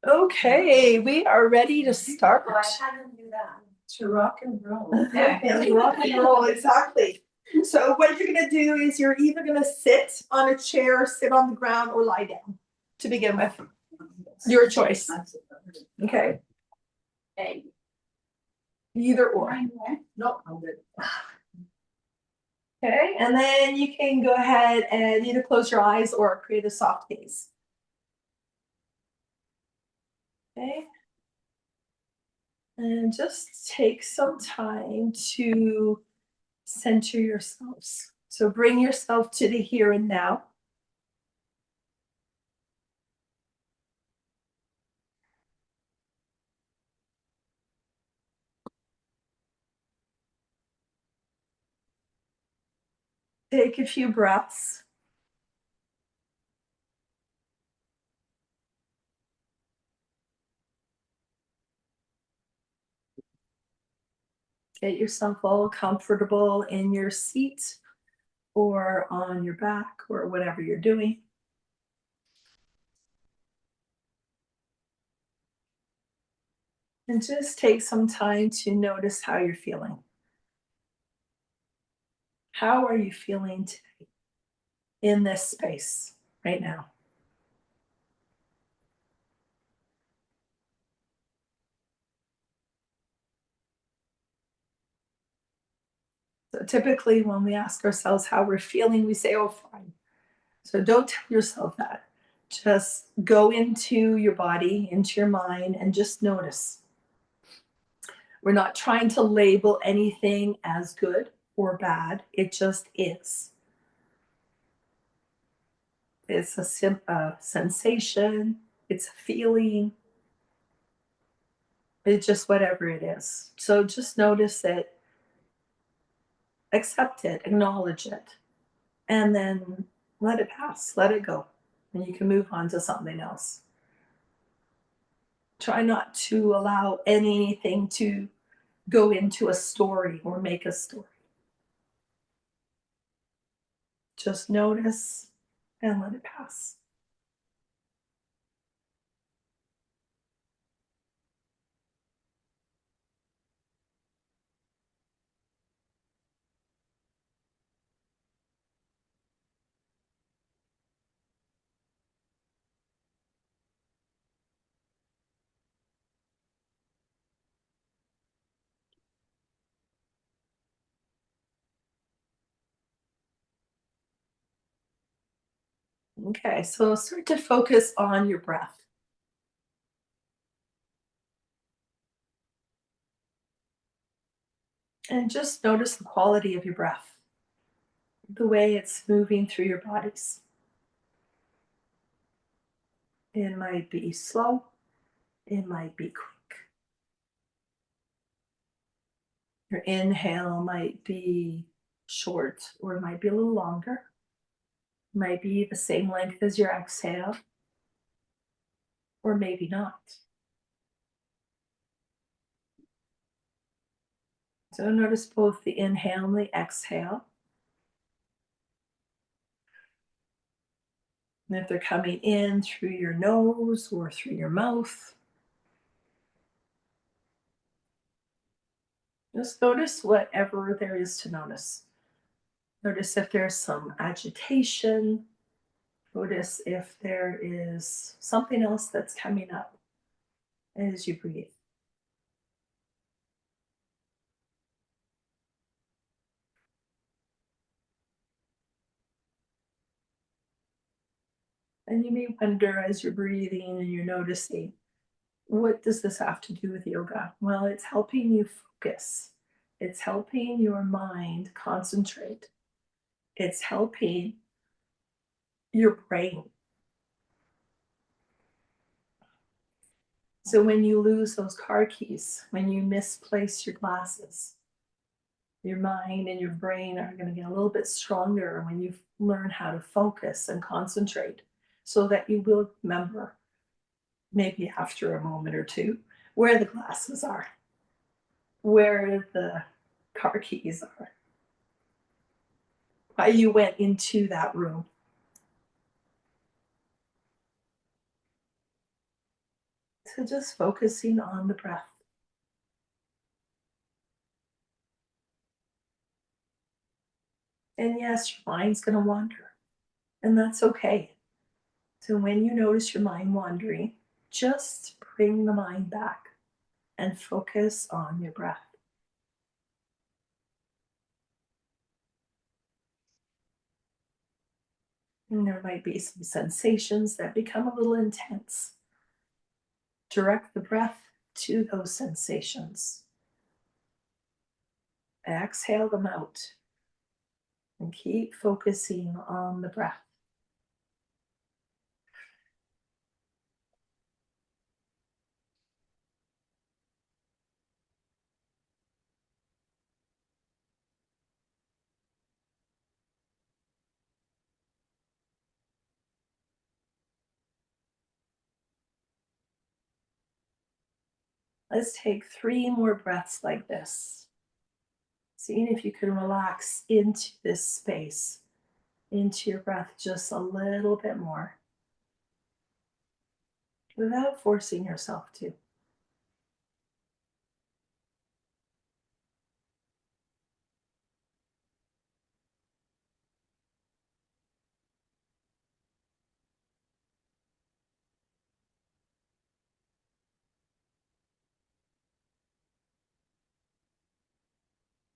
Okay, we are ready to start. Oh, I had to do that. To rock and roll. And rock and roll, exactly. So what you're gonna do is you're either gonna sit on a chair, sit on the ground, or lie down to begin with. Your choice. Okay, Okay. either or. Nope, I'm good. Okay, and then you can go ahead and either close your eyes or create a soft gaze. Okay. And just take some time to center yourselves. So bring yourself to the here and now. Take a few breaths. Get yourself all comfortable in your seat or on your back or whatever you're doing. And just take some time to notice how you're feeling. How are you feeling today in this space right now? So typically, when we ask ourselves how we're feeling, we say, oh, fine. So don't tell yourself that. Just go into your body, into your mind, and just notice. We're not trying to label anything as good or bad, it just is. It's a sensation, it's a feeling, it's just whatever it is. So just notice it, accept it, acknowledge it, and then let it pass, let it go. And you can move on to something else. Try not to allow anything to go into a story or make a story. Just notice and let it pass. Okay, so start to focus on your breath. And just notice the quality of your breath, the way it's moving through your bodies. It might be slow, it might be quick. Your inhale might be short or it might be a little longer. It might be the same length as your exhale, or maybe not. So notice both the inhale and the exhale. And if they're coming in through your nose or through your mouth, just notice whatever there is to notice. Notice if there's some agitation. Notice if there is something else that's coming up as you breathe. And you may wonder as you're breathing and you're noticing, what does this have to do with yoga? Well, it's helping you focus. It's helping your mind concentrate. It's helping your brain. So when you lose those car keys, when you misplace your glasses, your mind and your brain are going to get a little bit stronger when you learn how to focus and concentrate so that you will remember, maybe after a moment or two, where the glasses are, where the car keys are, why you went into that room. to just focusing on the breath. And yes, your mind's going to wander, and that's okay. So when you notice your mind wandering, just bring the mind back and focus on your breath. And there might be some sensations that become a little intense. Direct the breath to those sensations. Exhale them out and keep focusing on the breath. Let's take 3 more breaths like this. Seeing if you can relax into this space, into your breath just a little bit more without forcing yourself to.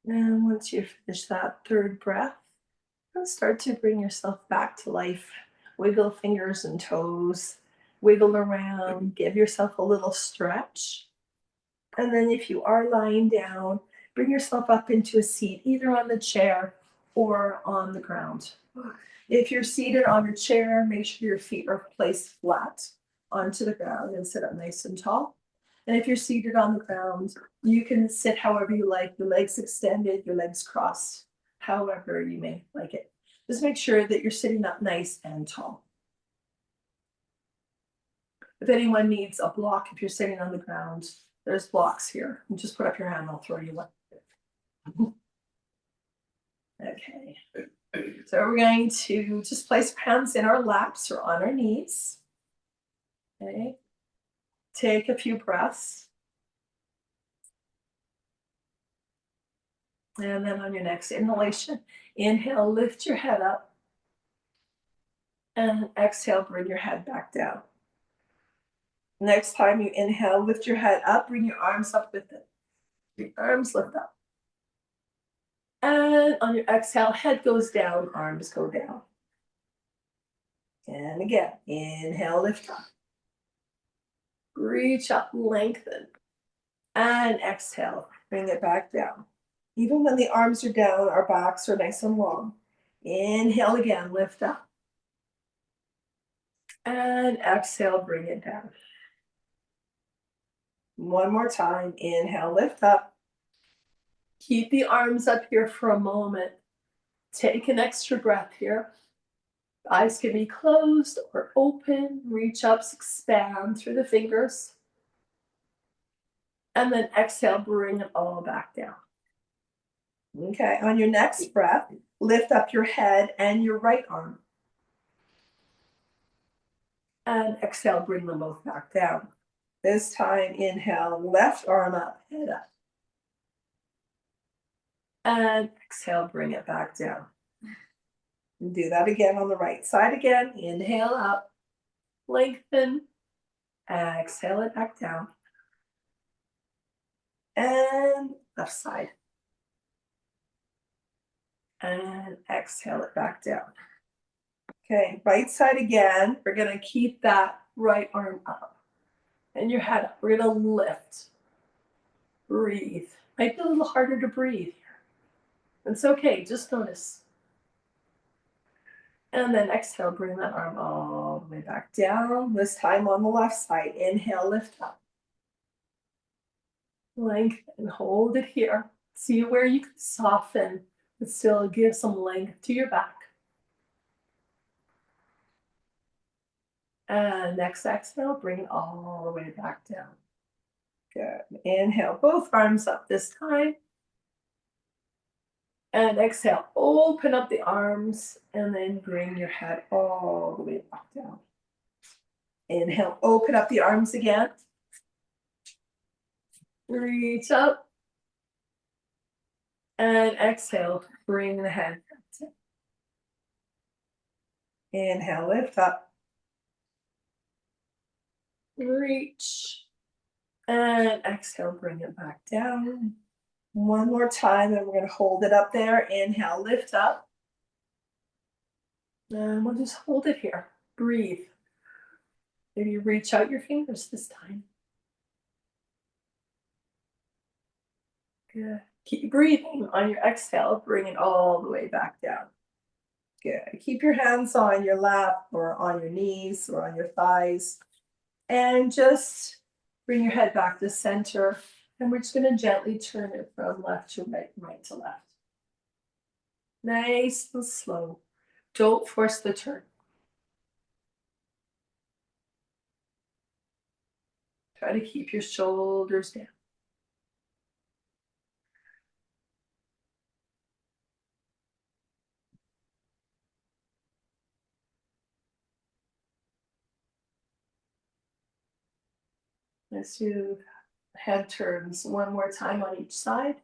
And once you finish that 3rd breath, and start to bring yourself back to life. Wiggle fingers and toes, wiggle around, give yourself a little stretch. And then, if you are lying down, bring yourself up into a seat, either on the chair or on the ground. If you're seated on a chair, make sure your feet are placed flat onto the ground and sit up nice and tall. And if you're seated on the ground, you can sit however you like, your legs extended, your legs crossed, however you may like it. Just make sure that you're sitting up nice and tall. If anyone needs a block, if you're sitting on the ground, there's blocks here. You just put up your hand, I'll throw you one. Okay. So we're going to just place our hands in our laps or on our knees. Okay. Take a few breaths. And then on your next inhalation, inhale, lift your head up. And exhale, bring your head back down. Next time you inhale, lift your head up, bring your arms up with it. Your arms lift up. And on your exhale, head goes down, arms go down. And again, inhale, lift up. Reach up, lengthen. And exhale, bring it back down. Even when the arms are down, our backs are nice and long. Inhale again, lift up. And exhale, bring it down. One more time, inhale, lift up. Keep the arms up here for a moment. Take an extra breath here. Eyes can be closed or open. Reach up, expand through the fingers. And then exhale, bring it all back down. Okay, on your next breath, lift up your head and your right arm. And exhale, bring them both back down. This time, inhale, left arm up, head up. And exhale, bring it back down. And do that again on the right side again. Inhale up, lengthen, exhale it back down. And left side. And exhale it back down. Okay, right side again. We're gonna keep that right arm up. And your head up. We're gonna lift. Breathe. Might be a little harder to breathe here. It's okay, just notice. And then exhale, bring that arm all the way back down. This time on the left side. Inhale, lift up. Lengthen, hold it here. See where you can soften, but still give some length to your back. And next exhale, bring it all the way back down. Good. Inhale, both arms up this time. And exhale, open up the arms and then bring your head all the way back down. Inhale, open up the arms again. Reach up. And exhale, bring the head. Inhale, lift up. Reach. And exhale, bring it back down. One more time, and we're going to hold it up there. Inhale, lift up. And we'll just hold it here. Breathe. Maybe reach out your fingers this time. Good. Keep breathing on your exhale. Bring it all the way back down. Good. Keep your hands on your lap or on your knees or on your thighs. And just bring your head back to center. And we're just going to gently turn it from left to right, right to left. Nice and slow. Don't force the turn. Try to keep your shoulders down. Let's do head turns one more time on each side.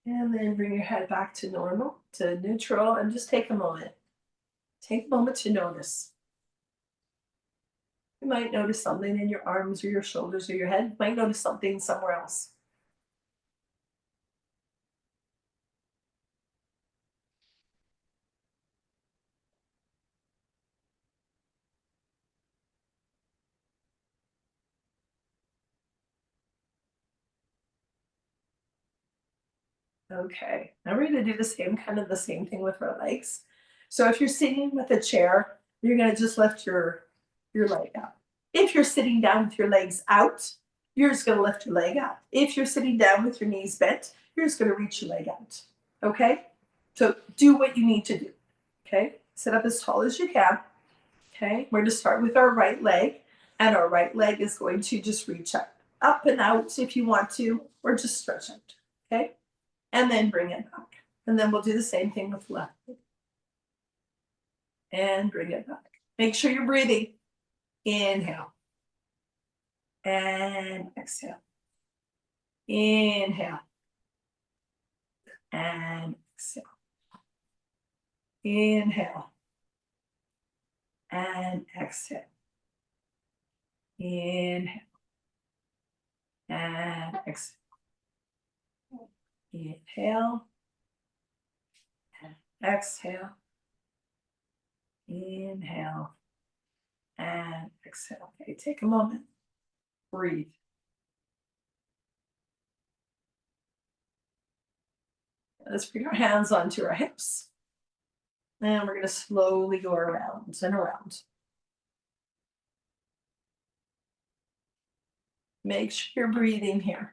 And then bring your head back to normal, to neutral, and just take a moment. Take a moment to notice. You might notice something in your arms or your shoulders or your head. You might notice something somewhere else. Okay, now we're going to do the same thing with our legs. So if you're sitting with a chair, you're going to just lift your leg up. If you're sitting down with your legs out, you're just going to lift your leg up. If you're sitting down with your knees bent, you're just going to reach your leg out. Okay? So do what you need to do. Okay? Sit up as tall as you can. Okay? We're going to start with our right leg, and our right leg is going to just reach up and out if you want to, or just stretch out. Okay? And then bring it back. And then we'll do the same thing with the left. And bring it back. Make sure you're breathing. Inhale. And exhale. Inhale. And exhale. Inhale. And exhale. Inhale. And exhale. Inhale. And exhale. Inhale. And exhale. Okay, take a moment. Breathe. Let's bring our hands onto our hips. And we're going to slowly go around and around. Make sure you're breathing here.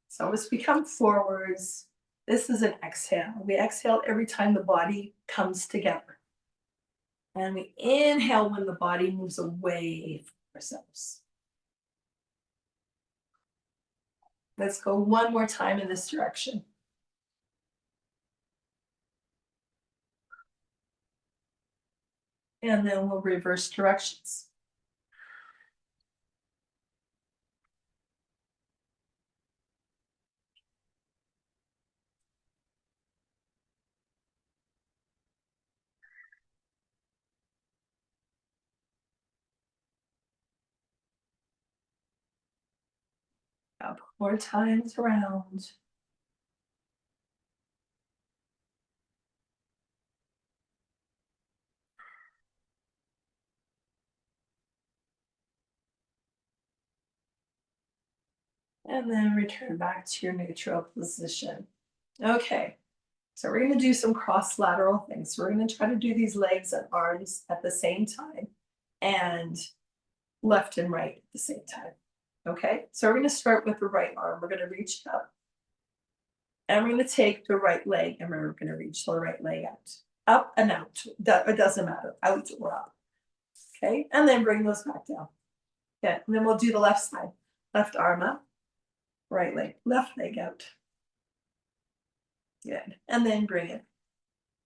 So as we come forwards, this is an exhale. We exhale every time the body comes together. And we inhale when the body moves away from ourselves. Let's go one more time in this direction. And then we'll reverse directions. Couple more times around. And then return back to your neutral position. Okay, so we're going to do some cross lateral things. So we're going to try to do these legs and arms at the same time, and left and right at the same time. Okay, so we're going to start with the right arm. We're going to reach up. And we're going to take the right leg and we're going to reach the right leg out. Up and out. It doesn't matter. Out or up. Okay, and then bring those back down. Okay, and then we'll do the left side. Left arm up. Right leg. Left leg out. Good. And then bring it.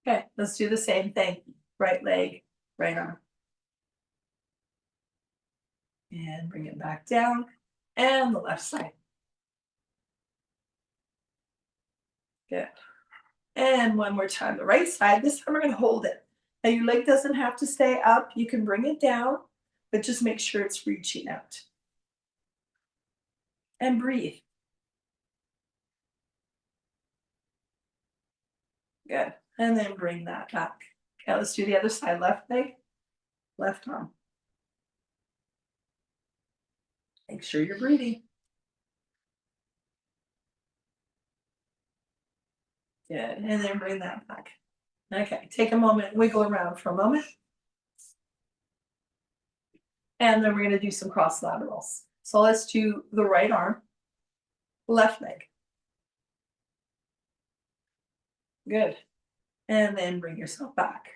Okay, let's do the same thing. Right leg, right arm. And bring it back down. And the left side. Good. And one more time, the right side. This time we're going to hold it. Now your leg doesn't have to stay up. You can bring it down, but just make sure it's reaching out. And breathe. Good. And then bring that back. Okay, let's do the other side. Left leg, left arm. Make sure you're breathing. Good. And then bring that back. Okay, take a moment, wiggle around for a moment. And then we're going to do some cross laterals. So let's do the right arm, left leg. Good. And then bring yourself back.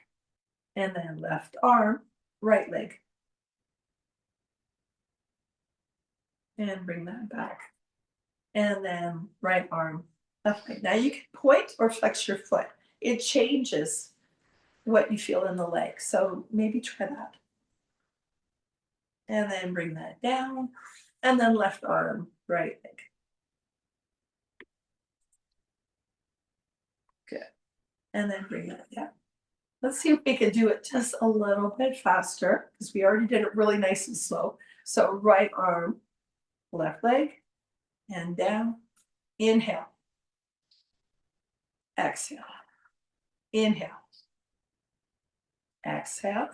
And then left arm, right leg. And bring that back. And then right arm, left leg. Now you can point or flex your foot. It changes what you feel in the leg. So maybe try that. And then bring that down. And then left arm, right leg. Good. And then bring that down. Let's see if we can do it just a little bit faster because we already did it really nice and slow. So right arm, left leg, and down. Inhale. Exhale. Inhale. Exhale.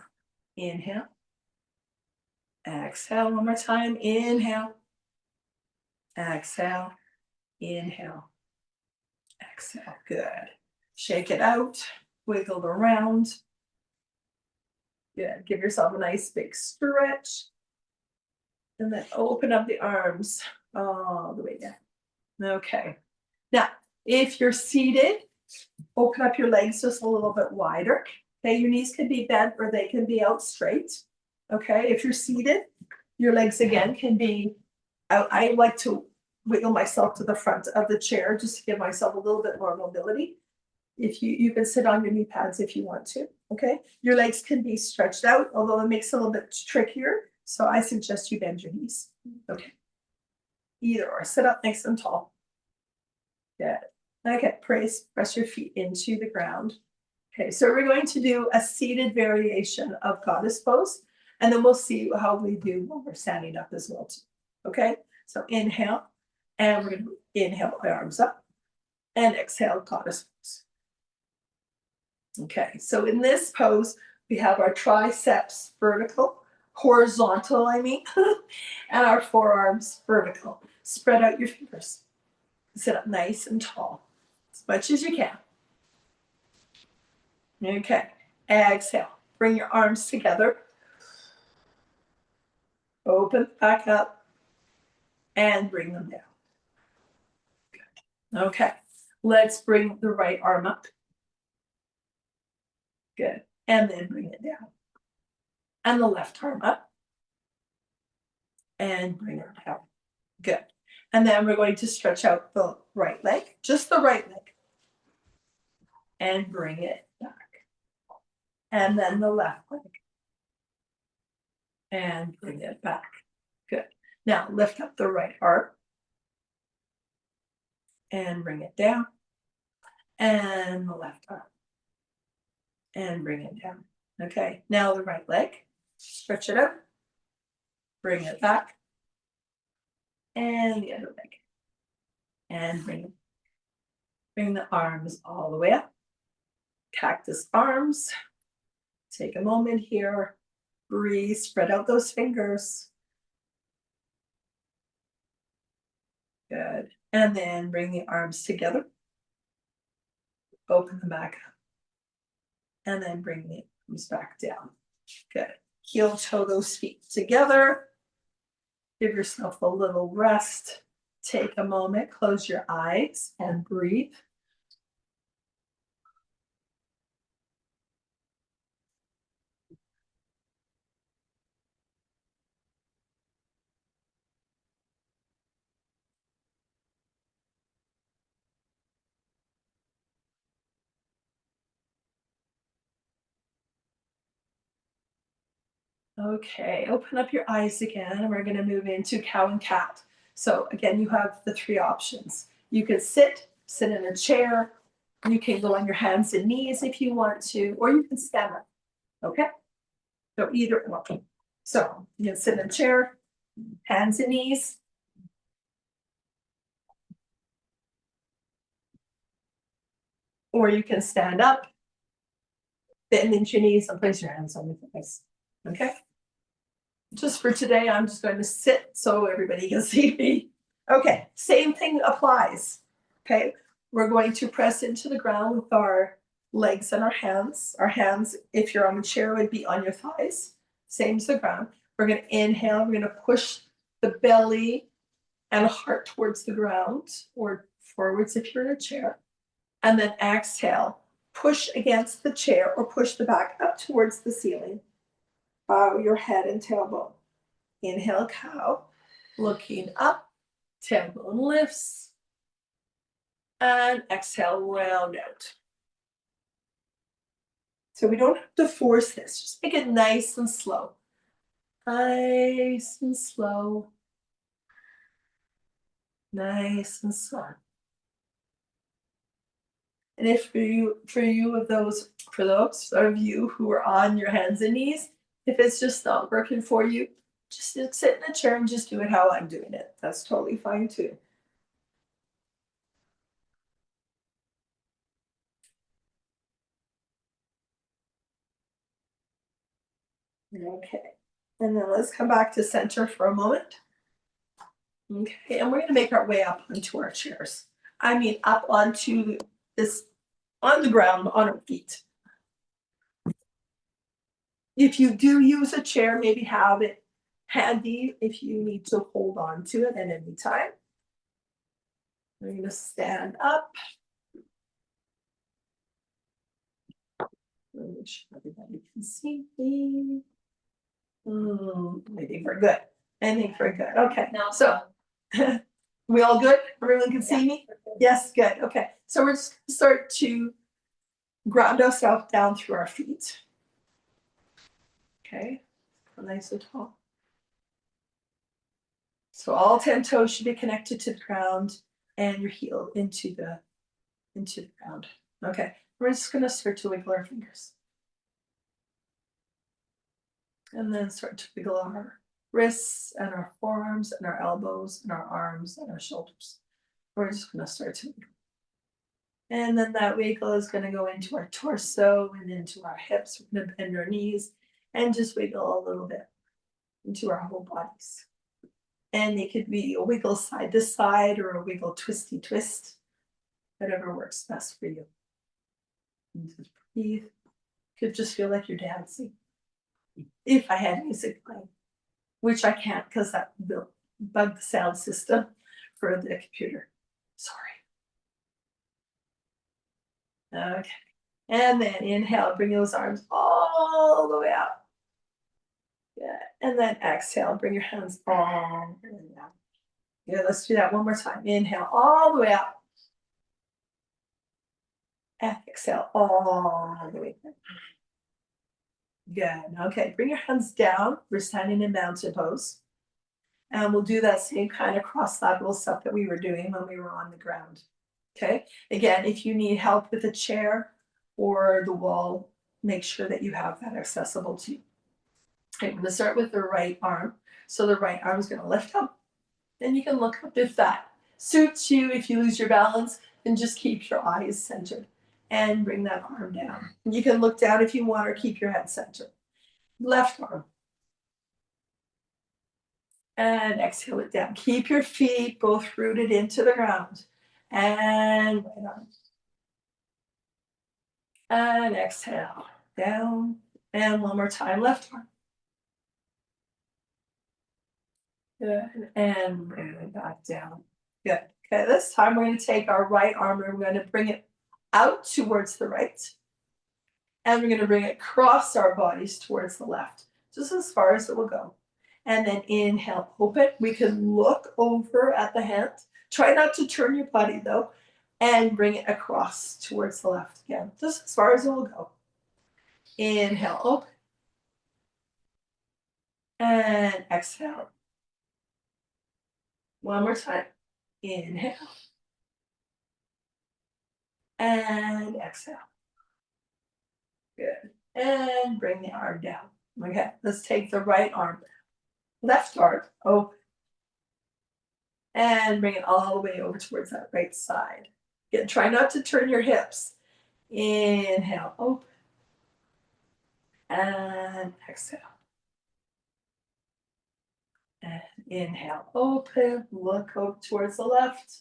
Inhale. Exhale one more time. Inhale. Exhale. Inhale. Exhale. Good. Shake it out. Wiggle around. Good. Give yourself a nice big stretch. And then open up the arms all the way down. Okay. Now, if you're seated, open up your legs just a little bit wider. Okay, your knees can be bent or they can be out straight. Okay, if you're seated, your legs again can be out. I like to wiggle myself to the front of the chair just to give myself a little bit more mobility. If you can sit on your knee pads if you want to. Okay, your legs can be stretched out, although it makes it a little bit trickier. So I suggest you bend your knees. Okay, either or. Sit up nice and tall. Good. Okay, press your feet into the ground. Okay, so we're going to do a seated variation of goddess pose, and then we'll see how we do when we're standing up as well too. Okay, so inhale, and we're going to inhale arms up, and exhale goddess pose. Okay, so in this pose, we have our triceps vertical, horizontal, I mean, and our forearms vertical. Spread out your fingers. Sit up nice and tall, as much as you can. Okay, exhale. Bring your arms together. Open back up and bring them down. Good. Okay, let's bring the right arm up. Good. And then bring it down. And the left arm up. And bring it down. Good. And then we're going to stretch out the right leg, just the right leg. And bring it back. And then the left leg. And bring it back. Good. Now lift up the right arm. And bring it down. And the left arm. And bring it down. Okay, now the right leg. Stretch it up. Bring it back. And the other leg. And bring the arms all the way up. Cactus arms. Take a moment here. Breathe, spread out those fingers. Good. And then bring the arms together. Open them back up. And then bring the arms back down. Good. Heel toe those feet together. Give yourself a little rest. Take a moment, close your eyes and breathe. Okay, open up your eyes again, and we're going to move into cow and cat. So again, you have the three options. You can sit in a chair, you can go on your hands and knees if you want to, or you can stand up. Okay? So either one. So you can sit in a chair, hands and knees. Or you can stand up, bend into your knees, and place your hands on your thighs. Okay? Just for today, I'm just going to sit so everybody can see me. Okay, same thing applies. Okay, we're going to press into the ground with our legs and our hands. Our hands, if you're on a chair, would be on your thighs, same as the ground. We're going to inhale, we're going to push the belly and heart towards the ground or forwards if you're in a chair. And then exhale, push against the chair or push the back up towards the ceiling. Bow your head and tailbone. Inhale, cow, looking up, tailbone lifts, and exhale, round out. So we don't have to force this, just make it nice and slow. Nice and slow. Nice and slow. And if for those of you who are on your hands and knees, if it's just not working for you, just sit in a chair and just do it how I'm doing it. That's totally fine too. Okay, and then let's come back to center for a moment. Okay, and we're gonna make our way up onto our chairs. I mean, up onto this, on the ground, on our feet. If you do use a chair, maybe have it handy if you need to hold on to it at any time. We're gonna stand up. Make sure everybody can see me. I think we're good. I think we're good. Okay, Now, so we all good? Everyone can see me? Yes, good. Okay, so we're just gonna start to ground ourselves down through our feet. Okay, nice and tall. So all 10 toes should be connected to the ground and your heel into the ground. Okay, we're just gonna start to wiggle our fingers. And then start to wiggle our wrists and our forearms and our elbows and our arms and our shoulders. We're just gonna start to wiggle. And then that wiggle is gonna go into our torso and into our hips. We're gonna bend our knees and just wiggle a little bit into our whole bodies. And it could be a wiggle side to side or a wiggle twisty twist, whatever works best for you. And just breathe. Could just feel like you're dancing. If I had music playing, which I can't because that will bug the sound system for the computer. Sorry. Okay. And then inhale, bring those arms all the way up. Yeah. And then exhale, bring your hands all the way down. Yeah, let's do that one more time. Inhale all the way up. Exhale all the way down. Good. Okay, bring your hands down. We're standing in mountain pose. And we'll do that same kind of cross-lateral stuff that we were doing when we were on the ground. Okay, again, if you need help with a chair or the wall, make sure that you have that accessible to you. Okay, I'm going to start with the right arm. So the right arm is going to lift up. Then you can look up if that suits you. If you lose your balance, then just keep your eyes centered and bring that arm down. You can look down if you want or keep your head centered. Left arm. And exhale it down. Keep your feet both rooted into the ground. And right arm. And exhale, down. And one more time, left arm. Good. And bring it back down. Good. Okay, this time we're going to take our right arm and we're going to bring it out towards the right. And we're going to bring it across our bodies towards the left, just as far as it will go. And then inhale, open. We can look over at the hand. Try not to turn your body though, and bring it across towards the left again, just as far as it will go. Inhale, open. And exhale. One more time. Inhale. And exhale. Good. And bring the arm down. Okay, let's take the right arm, left arm, open. And bring it all the way over towards that right side. Again, try not to turn your hips. Inhale, open. And exhale. And inhale, open. Look over towards the left.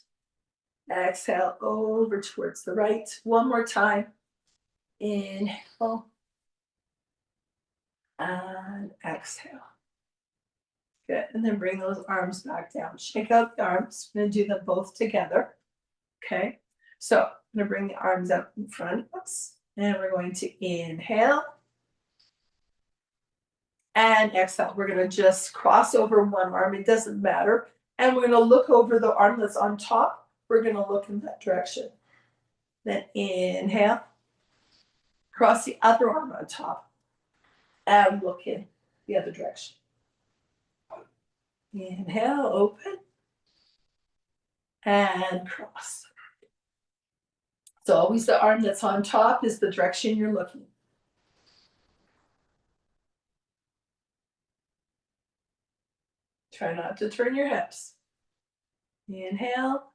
Exhale, over towards the right. One more time. Inhale. And exhale. Good. And then bring those arms back down. Shake out the arms. I'm going to do them both together. Okay. So I'm going to bring the arms out in front of us. And we're going to inhale. And exhale. We're going to just cross over one arm. It doesn't matter. And we're going to look over the arm that's on top. We're going to look in that direction. Then inhale. Cross the other arm on top. And look in the other direction. Inhale, open. And cross. So always the arm that's on top is the direction you're looking. Try not to turn your hips. Inhale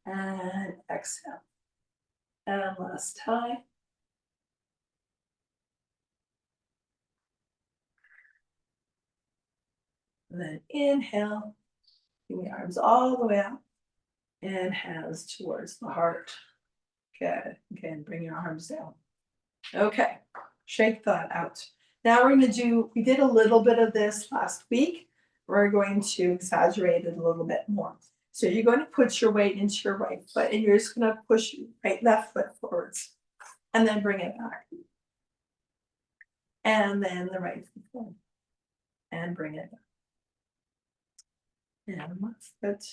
and exhale. And last time. And then inhale. Bring the arms all the way up. And hands towards the heart. Good. Again, bring your arms down. Okay. Shake that out. Now we're going to do, we did a little bit of this last week. We're going to exaggerate it a little bit more. So you're going to put your weight into your right foot and you're just going to push your left foot forwards and then bring it back. And then the right foot forward and bring it back. And left foot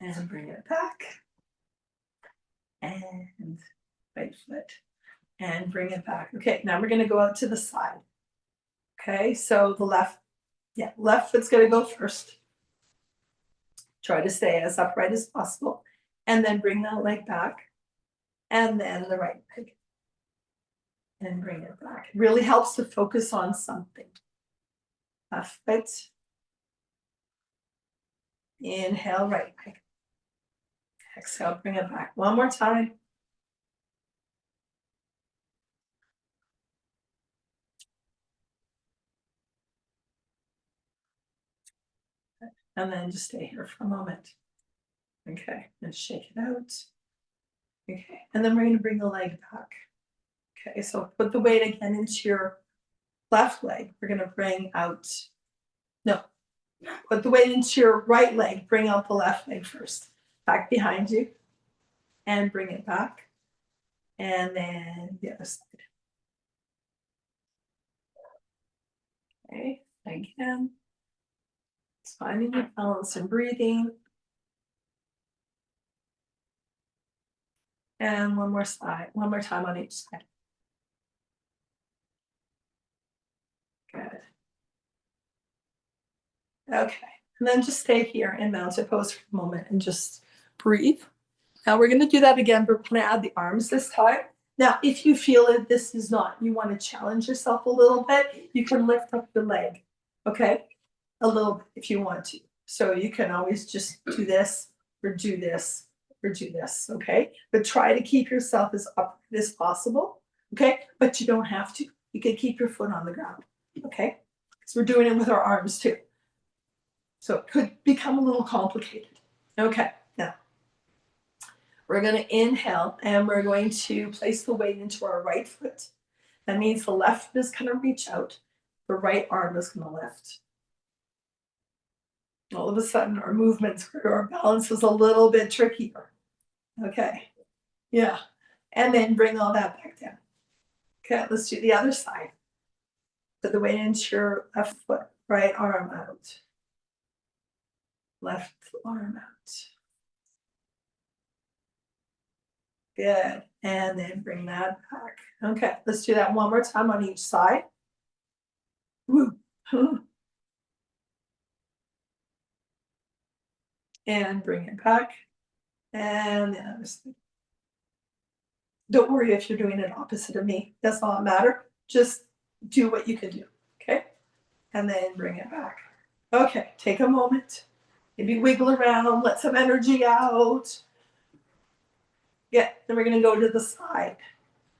and bring it back. And right foot and bring it back. Okay, now we're going to go out to the side. Okay, so the left foot's going to go first. Try to stay as upright as possible. And then bring that leg back. And then the right leg. And bring it back. It really helps to focus on something. Left foot. Inhale, right leg. Exhale, bring it back. One more time. And then just stay here for a moment. Okay, and shake it out. Okay, and then we're going to bring the leg back. Okay, so put the weight again into your left leg. We're going to bring out, no, put the weight into your right leg. Bring out the left leg first. Back behind you. And bring it back. And then the other side. Okay, again. It's finding your balance and breathing. And one more time on each side. Good. Okay, and then just stay here in mountain pose for a moment and just breathe. Now we're going to do that again, but we're going to add the arms this time. Now, if you feel it, this is not, you want to challenge yourself a little bit, you can lift up the leg, okay? A little bit if you want to. So you can always just do this or do this or do this, okay? But try to keep yourself as upright as possible, okay? But you don't have to. You can keep your foot on the ground, okay? Because we're doing it with our arms too. So it could become a little complicated. Okay, now we're going to inhale and we're going to place the weight into our right foot. That means the left is going to reach out, the right arm is going to lift. All of a sudden, our movements, our balance is a little bit trickier. Okay, yeah. And then bring all that back down. Okay, let's do the other side. Put the weight into your left foot, right arm out. Left arm out. Good. And then bring that back. Okay, let's do that one more time on each side. Woo. And bring it back. And the other side. Don't worry if you're doing it opposite of me. Does not matter. Just do what you can do. Okay. And then bring it back. Okay. Take a moment. Maybe wiggle around. Let some energy out. Yeah. Then we're going to go to the side.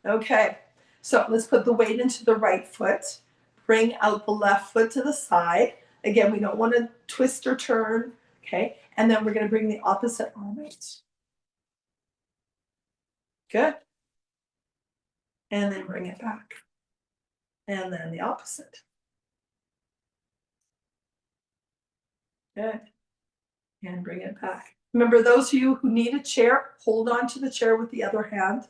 Okay. So let's put the weight into the right foot. Bring out the left foot to the side. Again, we don't want to twist or turn. Okay. And then we're going to bring the opposite arm out. Good. And then bring it back. And then the opposite. Good. And bring it back. Remember, those of you who need a chair, hold on to the chair with the other hand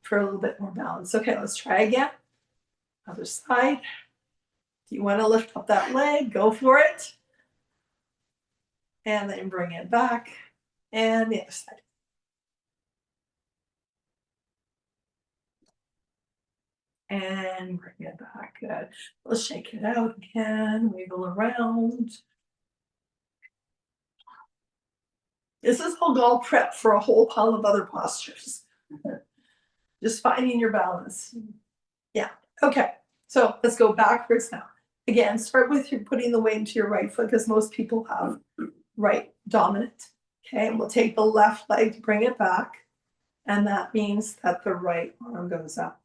for a little bit more balance. Okay, let's try again. Other side. Do you want to lift up that leg? Go for it. And then bring it back. And the other side. And bring it back. Good. Let's shake it out again. Wiggle around. This is all prep for a whole pile of other postures. Just finding your balance. Yeah. Okay. So let's go backwards now. Again, start with you putting the weight into your right foot because most people have right dominant. Okay. And we'll take the left leg to bring it back. And that means that the right arm goes up.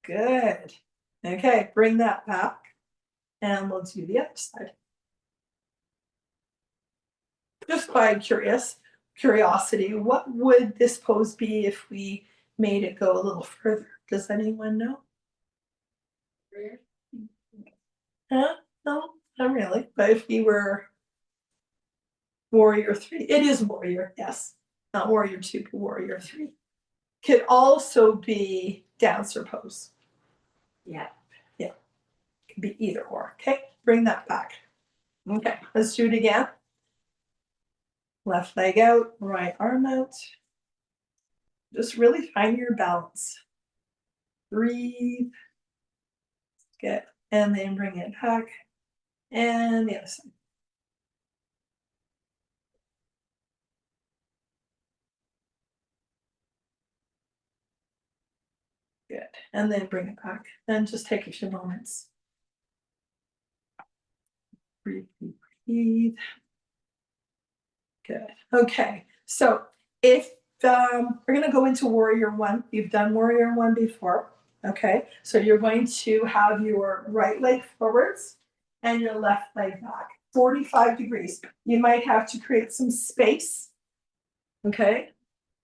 Good. Okay. Bring that back. And we'll do the other side. Just by curiosity, what would this pose be if we made it go a little further? Does anyone know? Huh? No, not really. But if you were warrior 3, it is warrior, yes. Not warrior 2, but warrior 3. Could also be dancer pose. Yeah. Yeah. Could be either or. Okay, bring that back. Okay, let's do it again. Left leg out, right arm out. Just really find your balance. Breathe. Good. And then bring it back. And the other side. Good. And then bring it back. Then just take a few moments. Breathe, breathe, breathe. Good. Okay. So if we're going to go into warrior 1, you've done warrior 1 before. Okay. So you're going to have your right leg forwards and your left leg back. 45 degrees. You might have to create some space. Okay.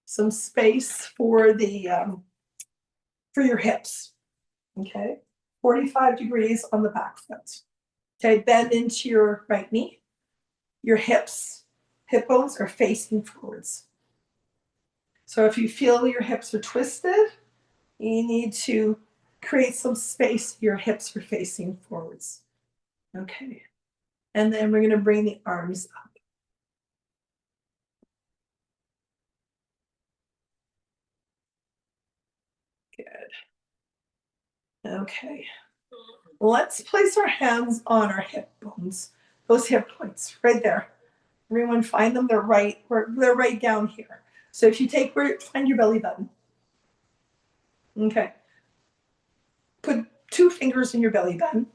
Some space for the for your hips. Okay. 45 degrees on the back foot. Okay. Bend into your right knee. Your hips, hip bones are facing forwards. So if you feel your hips are twisted, you need to create some space. Your hips are facing forwards. Okay. And then we're going to bring the arms up. Good. Okay. Let's place our hands on our hip bones, those hip points right there. Everyone find them. They're right down here. So if you find your belly button. Okay. Put 2 fingers in your belly button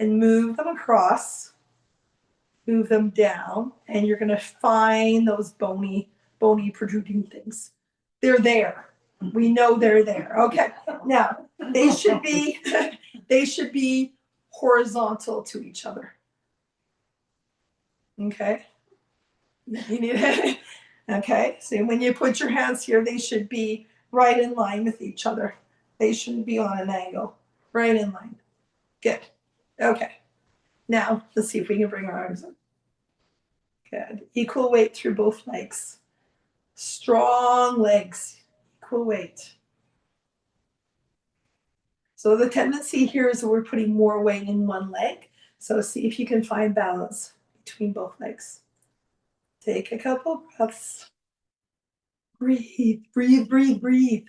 and move them across. Move them down, and you're going to find those bony protruding things. They're there. We know they're there. Okay. Now they should be horizontal to each other. Okay. You need it. Okay. So when you put your hands here, they should be right in line with each other. They shouldn't be on an angle. Right in line. Good. Okay. Now let's see if we can bring our arms up. Good. Equal weight through both legs. Strong legs. Equal weight. So the tendency here is that we're putting more weight in one leg. So see if you can find balance between both legs. Take a couple breaths. Breathe, breathe, breathe, breathe.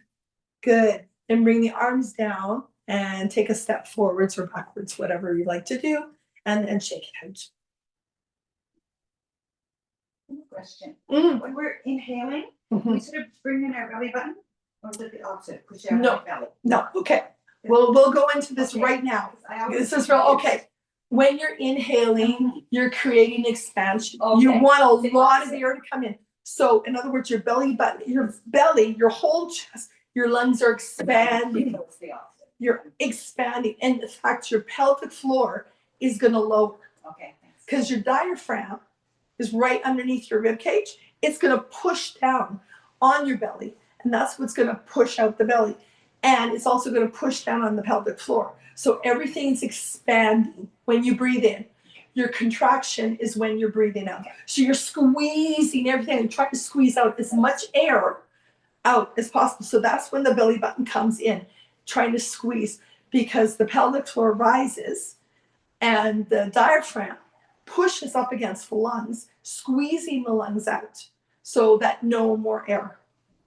Good. And bring the arms down and take a step forwards or backwards, whatever you like to do, and then shake it out. Question. Mm, When we're inhaling, mhm. we sort of bring in our belly button, or is it the opposite? Push out No. our belly. No, okay. We'll go into this Okay. right now. I always This is real, okay. When you're inhaling, you're creating expansion. You Okay. want a The lot of opposite. air to come in. So in other words, your belly button, your belly, your whole chest, your lungs are expanding. So it's the opposite. You're expanding. And in fact, your pelvic floor is gonna lower Okay, thanks. because your diaphragm is right underneath your rib cage. It's gonna push down on your belly, and that's what's gonna push out the belly. And it's also gonna push down on the pelvic floor. So everything's expanding when you breathe in. Your contraction is when you're breathing out. So you're squeezing everything and trying to squeeze out as much air out as possible. So that's when the belly button comes in, trying to squeeze, because the pelvic floor rises and the diaphragm pushes up against the lungs, squeezing the lungs out so that no more air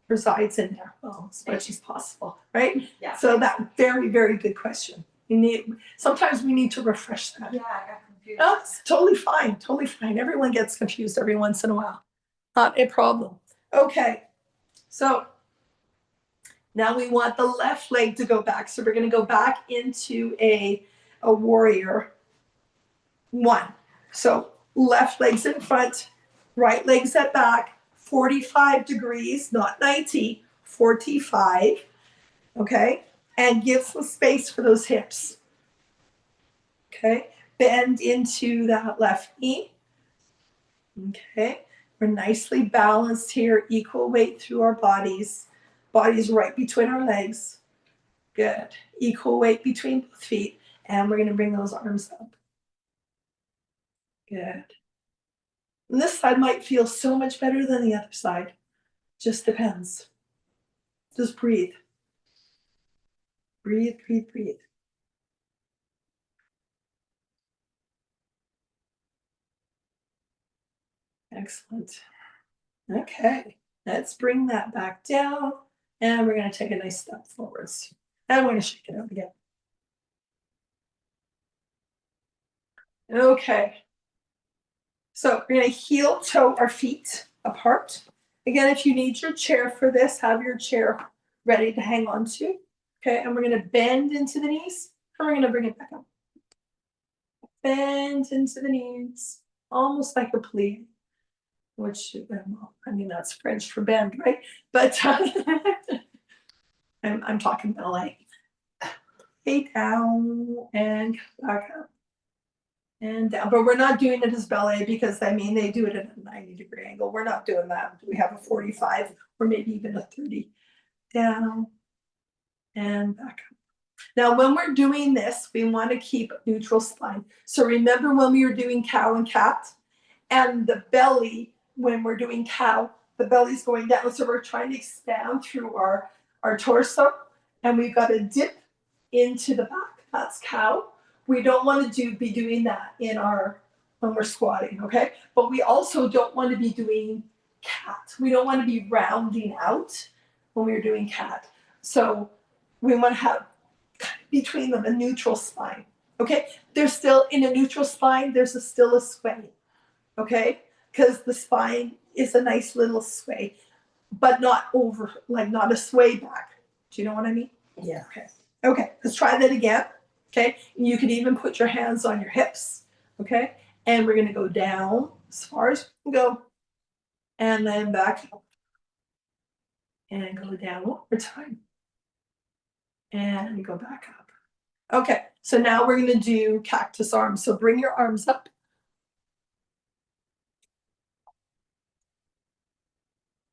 resides in there, well, as much as possible, right? Yeah. So that very, very good question. Sometimes we need to refresh that. Yeah, I got confused. Oh, it's totally fine, totally fine. Everyone gets confused every once in a while. Not a problem. Okay, so now we want the left leg to go back. So we're gonna go back into a warrior one. So left leg's in front, right leg's at back, 45 degrees, not 90, 45, okay? And give some space for those hips, okay? Bend into that left knee, okay? We're nicely balanced here, equal weight through our bodies. Bodies right between our legs. Good. Equal weight between both feet. And we're gonna bring those arms up. Good. And this side might feel so much better than the other side. Just depends. Just breathe. Breathe, breathe, breathe. Excellent. Okay, let's bring that back down. And we're going to take a nice step forwards. And we're going to shake it out again. Okay. So we're going to heel toe our feet apart. Again, if you need your chair for this, have your chair ready to hang on to. Okay, and we're going to bend into the knees, and we're going to bring it back up. Bend into the knees, almost like a plie, which, well, I mean, that's French for bend, right? But I'm talking ballet. Hey, down and back up. And down, but we're not doing it as ballet because I mean they do it at a 90-degree angle. We're not doing that. We have a 45 or maybe even a 30. Down and back up. Now, when we're doing this, we want to keep neutral spine. So remember when we were doing cow and cat, and the belly, when we're doing cow, the belly's going down. So we're trying to expand through our torso, and we've got to dip into the back. That's cow. We don't want to be doing that when we're squatting, okay? But we also don't want to be doing cat. We don't want to be rounding out when we're doing cat. So we want to have between them a neutral spine, okay? There's still, in a neutral spine, there's still a sway, okay? Because the spine is a nice little sway, but not over, like not a sway back. Do you know what I mean? Yeah. Okay. Okay, let's try that again. Okay, you can even put your hands on your hips. Okay, and we're gonna go down as far as we can go, and then back up, and go down one more time, and go back up. Okay, so now we're gonna do cactus arms. So bring your arms up.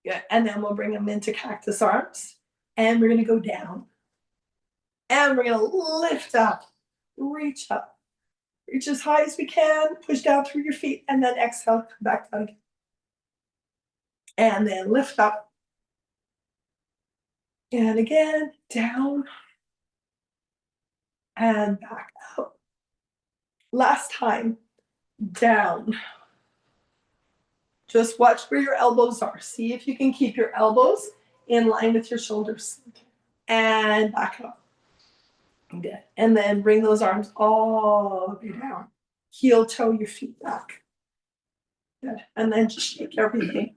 Good, and then we'll bring them into cactus arms, and we're gonna go down, and we're gonna lift up, reach up. Reach as high as we can, push down through your feet, and then exhale, come back down again. And then lift up. And again, down. And back up. Last time, down. Just watch where your elbows are. See if you can keep your elbows in line with your shoulders. And back up. Good. And then bring those arms all the way down. Heel toe your feet back. Good. And then just shake everything.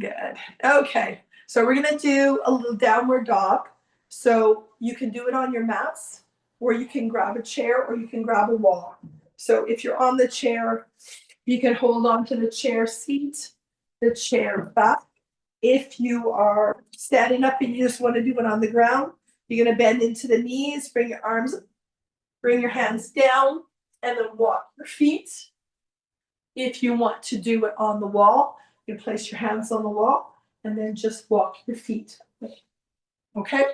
Good. Okay. So we're going to do a little downward dog. So you can do it on your mats, or you can grab a chair, or you can grab a wall. So if you're on the chair, you can hold on to the chair seat, the chair back. If you are standing up and you just want to do it on the ground, you're going to bend into the knees, bring your arms, bring your hands down, and then walk your feet. If you want to do it on the wall, you place your hands on the wall and then just walk your feet. Okay?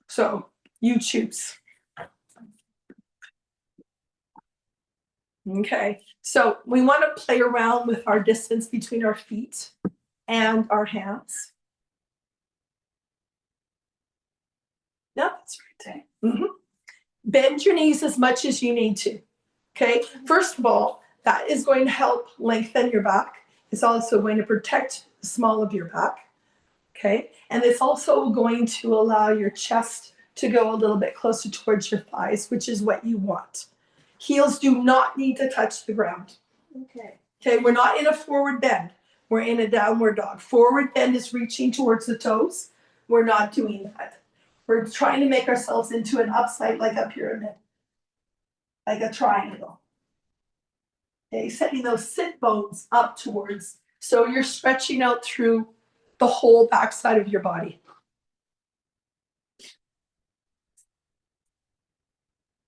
So you choose. Okay, so we want to play around with our distance between our feet and our hands. No, that's right. Mm-hmm. Bend your knees as much as you need to. Okay, first of all, that is going to help lengthen your back. It's also going to protect the small of your back. Okay, and it's also going to allow your chest to go a little bit closer towards your thighs, which is what you want. Heels do not need to touch the ground. Okay. Okay, we're not in a forward bend. We're in a downward dog. Forward bend is reaching towards the toes. We're not doing that. We're trying to make ourselves into an upside, like a pyramid, like a triangle. Okay, setting those sit bones up towards, so you're stretching out through the whole backside of your body.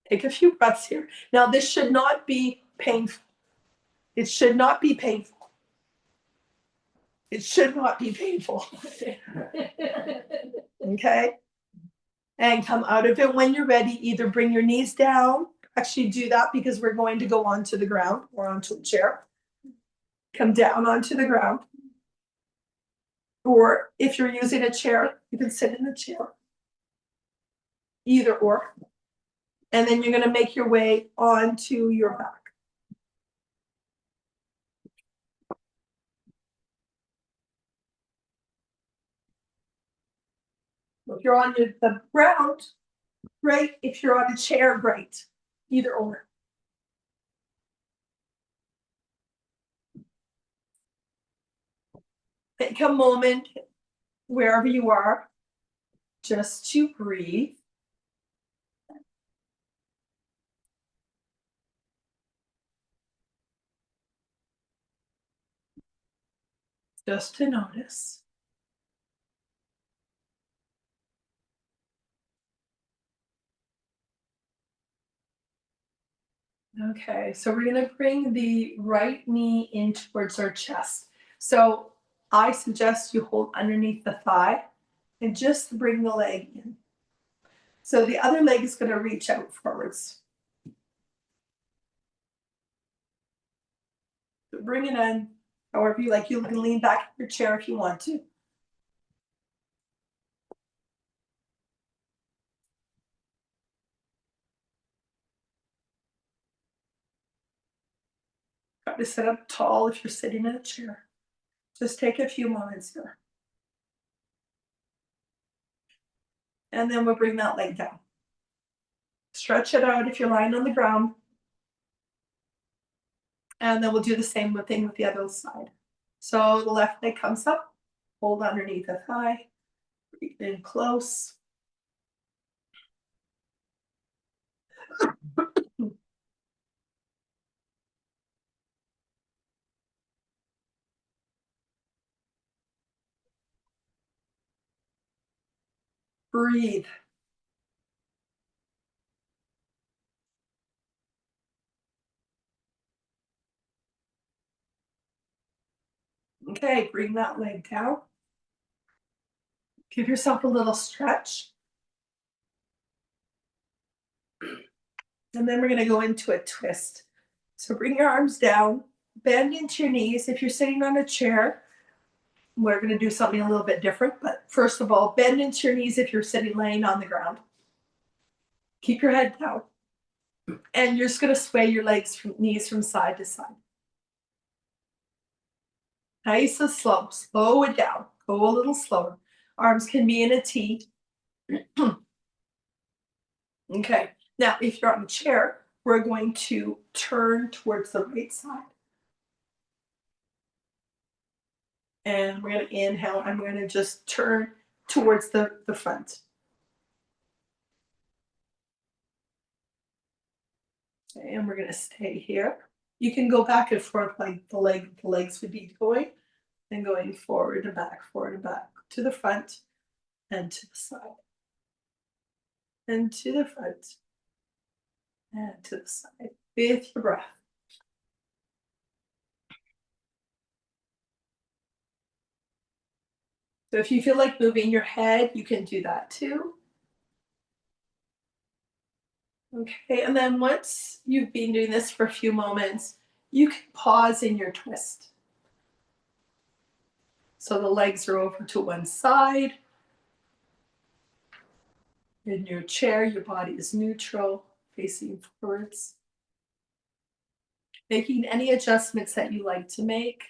Take a few breaths here. Now, this should not be painful. It should not be painful. It should not be painful. Okay? And come out of it when you're ready. Either bring your knees down. Actually, do that because we're going to go onto the ground or onto a chair. Come down onto the ground. Or if you're using a chair, you can sit in the chair. Either or. And then you're going to make your way onto your back. If you're on the ground, great. If you're on a chair, great. Either or. Take a moment wherever you are just to breathe. Just to notice. Okay, so we're going to bring the right knee in towards our chest. So I suggest you hold underneath the thigh and just bring the leg in. So the other leg is going to reach out forwards. So bring it in however you like. You can lean back in your chair if you want to. Try to sit up tall if you're sitting in a chair. Just take a few moments here. And then we'll bring that leg down. Stretch it out if you're lying on the ground. And then we'll do the same thing with the other side. So the left leg comes up, hold underneath the thigh, breathe in close. Breathe. Okay, bring that leg down. Give yourself a little stretch. And then we're going to go into a twist. So bring your arms down, bend into your knees. If you're sitting on a chair, we're going to do something a little bit different. But first of all, bend into your knees if you're laying on the ground. Keep your head down. And you're just going to sway your knees from side to side. Nice and slow. Slow it down. Go a little slower. Arms can be in a T. Okay. Now, if you're on a chair, we're going to turn towards the right side. And we're going to inhale. I'm going to just turn towards the front. Okay, and we're going to stay here. You can go back and forth like the legs would be going, and going forward and back, to the front and to the side, and to the front and to the side with your breath. So if you feel like moving your head, you can do that too. Okay, and then once you've been doing this for a few moments, you can pause in your twist. So the legs are over to one side. In your chair, your body is neutral, facing forwards. Making any adjustments that you like to make.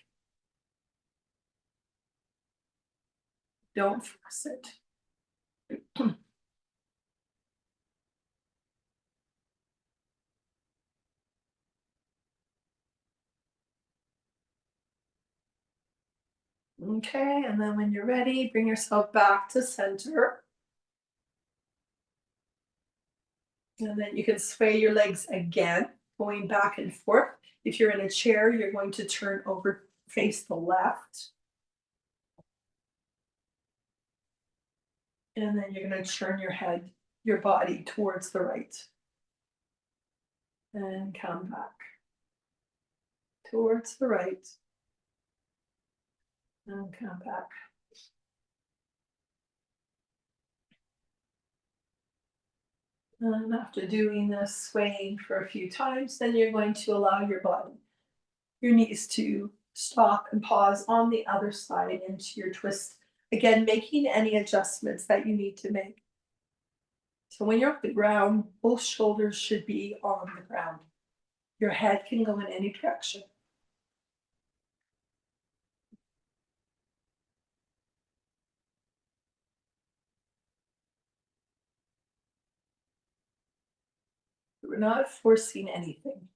Don't force it. Okay, and then when you're ready, bring yourself back to center. And then you can sway your legs again, going back and forth. If you're in a chair, you're going to turn over, face the left. And then you're going to turn your head, your body towards the right. And come back. Towards the right. And come back. And after doing this swaying for a few times, then you're going to allow your body, your knees to stop and pause on the other side into your twist. Again, making any adjustments that you need to make. So when you're off the ground, both shoulders should be on the ground. Your head can go in any direction. We're not forcing anything.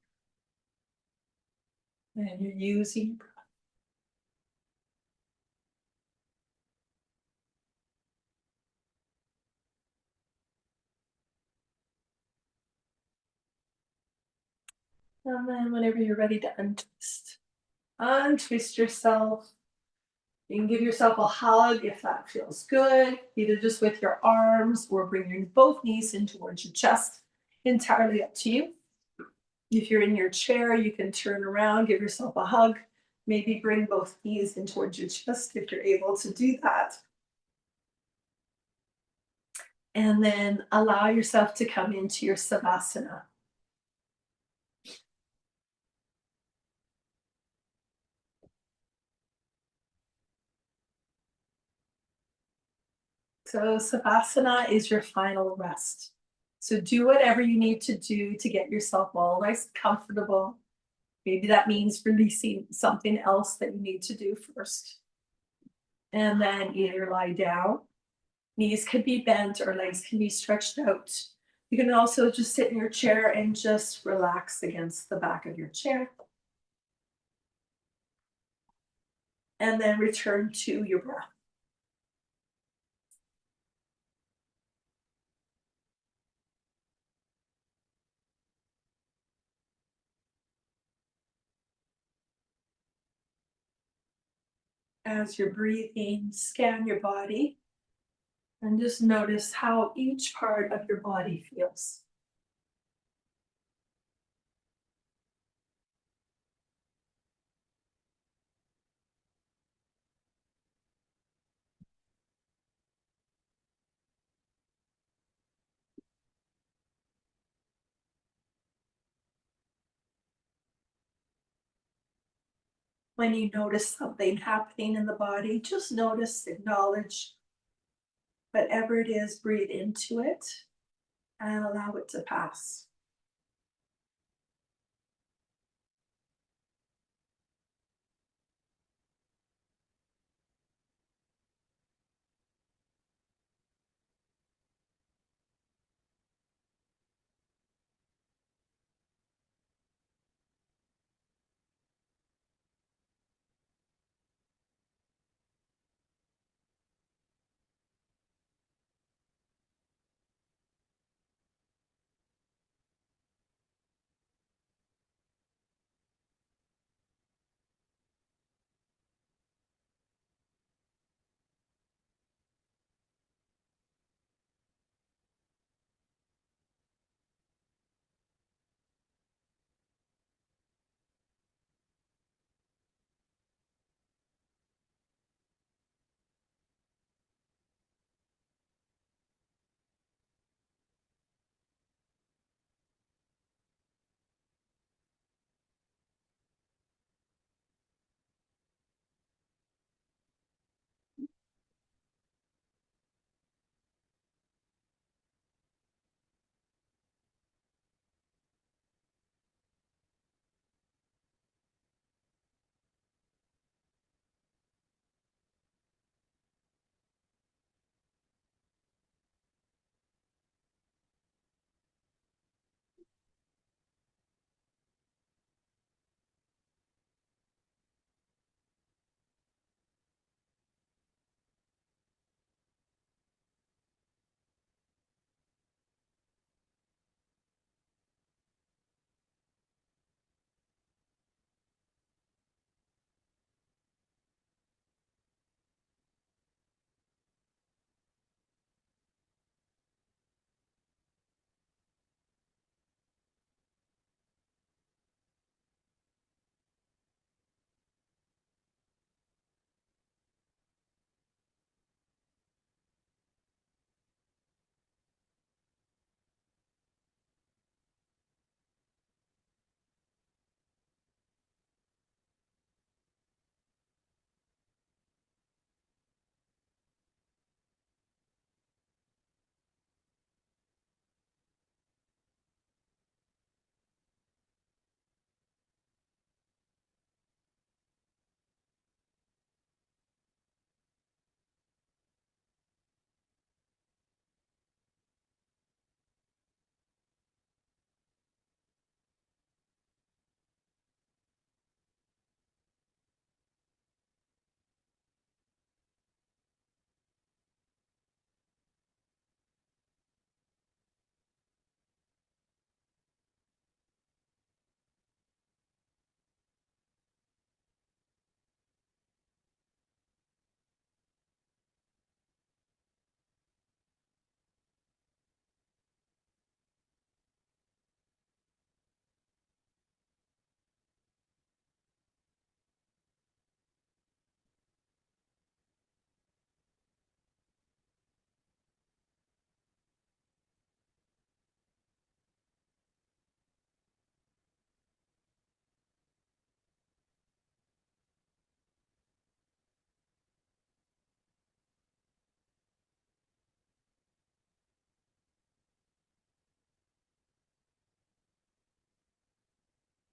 And you're using breath. And then whenever you're ready to untwist yourself. You can give yourself a hug if that feels good, either just with your arms or bringing both knees in towards your chest. Entirely up to you. If you're in your chair, you can turn around, give yourself a hug, maybe bring both knees in towards your chest if you're able to do that. And then allow yourself to come into your Savasana. So Savasana is your final rest. So do whatever you need to do to get yourself all nice and comfortable. Maybe that means releasing something else that you need to do first. And then either lie down, knees can be bent or legs can be stretched out. You can also just sit in your chair and just relax against the back of your chair. And then return to your breath. As you're breathing, scan your body and just notice how each part of your body feels. When you notice something happening in the body, just notice, acknowledge whatever it is, breathe into it and allow it to pass.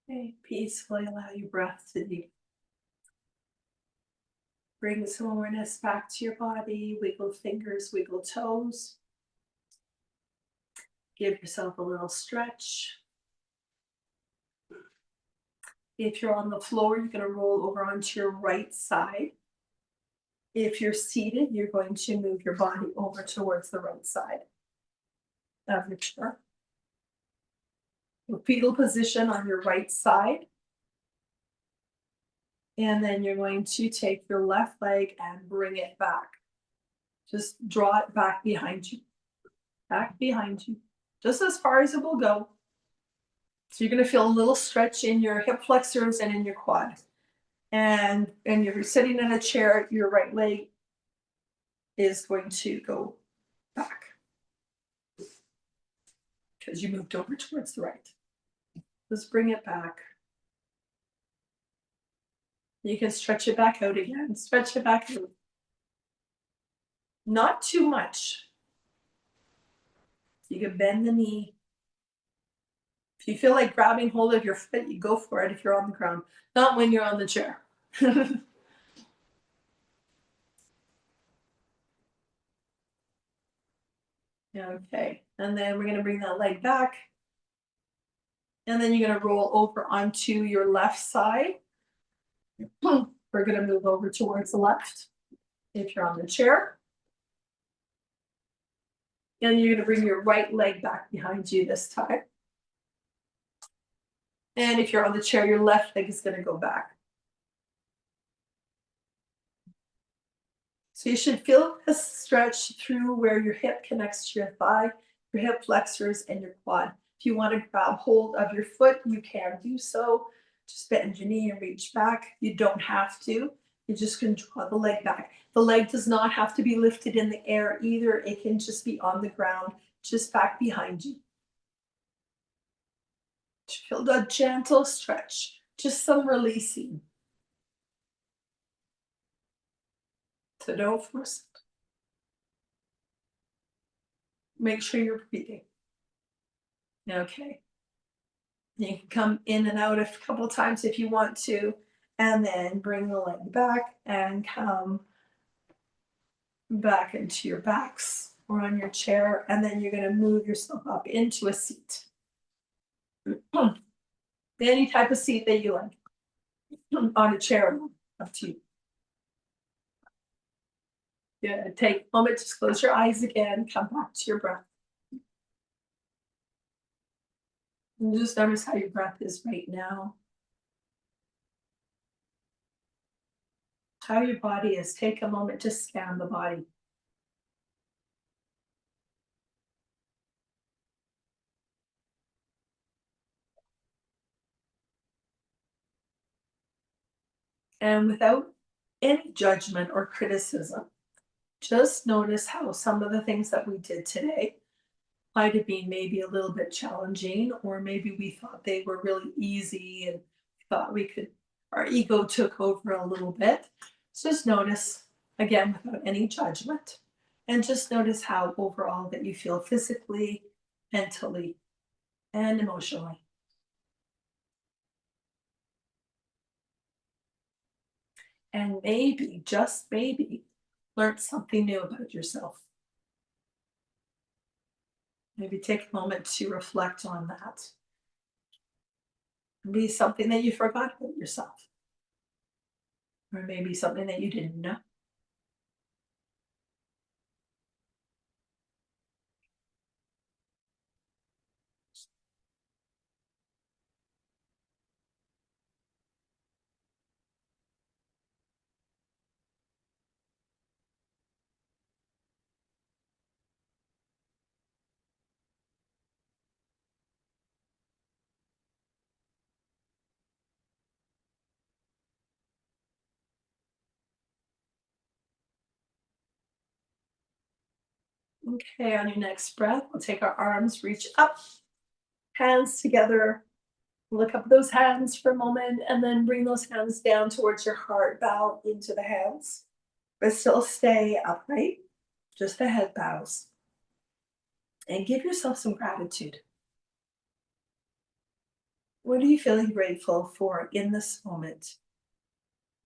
Okay, peacefully allow your breath to deep. Bring some awareness back to your body. Wiggle fingers, wiggle toes. Give yourself a little stretch. If you're on the floor, you're going to roll over onto your right side. If you're seated, you're going to move your body over towards the right side of your chair. Fetal position on your right side. And then you're going to take your left leg and bring it back. Just draw it back behind you. Back behind you. Just as far as it will go. So you're going to feel a little stretch in your hip flexors and in your quad. And you're sitting in a chair, your right leg is going to go back. Because you moved over towards the right. Just bring it back. You can stretch it back out again. Stretch it back out. Not too much. You can bend the knee. If you feel like grabbing hold of your foot, you go for it if you're on the ground. Not when you're on the chair. Okay, and then we're going to bring that leg back. And then you're going to roll over onto your left side. We're going to move over towards the left if you're on the chair. And you're going to bring your right leg back behind you this time. And if you're on the chair, your left leg is going to go back. So you should feel a stretch through where your hip connects to your thigh, your hip flexors, and your quad. If you want to grab hold of your foot, you can do so. Just bend your knee and reach back. You don't have to. You just can draw the leg back. The leg does not have to be lifted in the air either. It can just be on the ground, just back behind you. Feel a gentle stretch, just some releasing. So don't force it. Make sure you're breathing. Okay. You can come in and out a couple of times if you want to, and then bring the leg back and come back into your backs or on your chair, and then you're going to move yourself up into a seat. Any type of seat that you like. On a chair, up to you. Yeah, take a moment to close your eyes again, come back to your breath. And just notice how your breath is right now. How your body is. Take a moment to scan the body. And without any judgment or criticism, just notice how some of the things that we did today might have been maybe a little bit challenging, or maybe we thought they were really easy and thought we could, our ego took over a little bit. So just notice, again, without any judgment, and just notice how overall that you feel physically, mentally, and emotionally. And maybe, just maybe, learn something new about yourself. Maybe take a moment to reflect on that. Maybe something that you forgot about yourself. Or maybe something that you didn't know. Okay, on your next breath, we'll take our arms, reach up, hands together. Look up those hands for a moment and then bring those hands down towards your heart. Bow into the hands, but still stay upright, just the head bows. And give yourself some gratitude. What are you feeling grateful for in this moment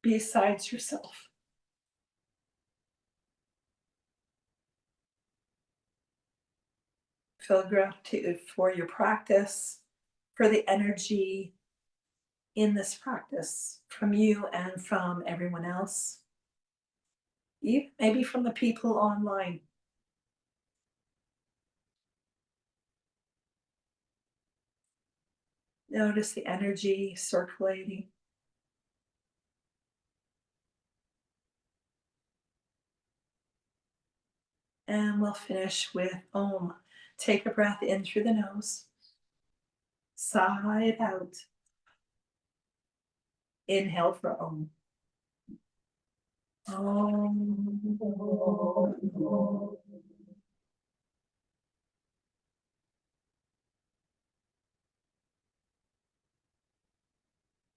besides yourself? Feel gratitude for your practice, for the energy in this practice from you and from everyone else. Maybe from the people online. Notice the energy circulating. And we'll finish with Om. Take a breath in through the nose. Sigh it out. Inhale for Om. Om.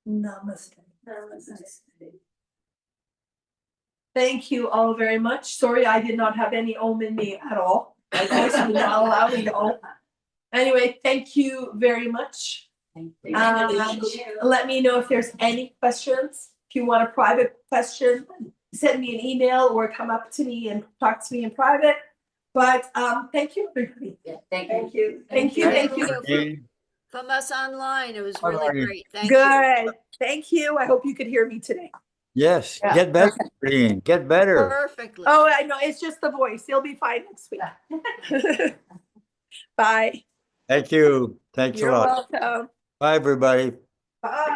Namaste. Namaste. Thank you all very much. Sorry, I did not have any Om in me at all. My voice would not allow me to Om. Anyway, thank you very much. Let me know if there's any questions. If you want a private question, send me an email or come up to me and talk to me in private. But thank you, everybody. Yeah, thank Thank you. you. Thank you. Thank Thank you. you. From us online, it was How really are you? great. Thank you. Good. Thank you. I hope you could hear me today. Yes, Yeah. get better, Dean. Get better. Perfectly. Oh, I know. It's just the voice. You'll be fine next week. Bye. Thank you. Thanks a You're lot. welcome. Bye, everybody. Bye.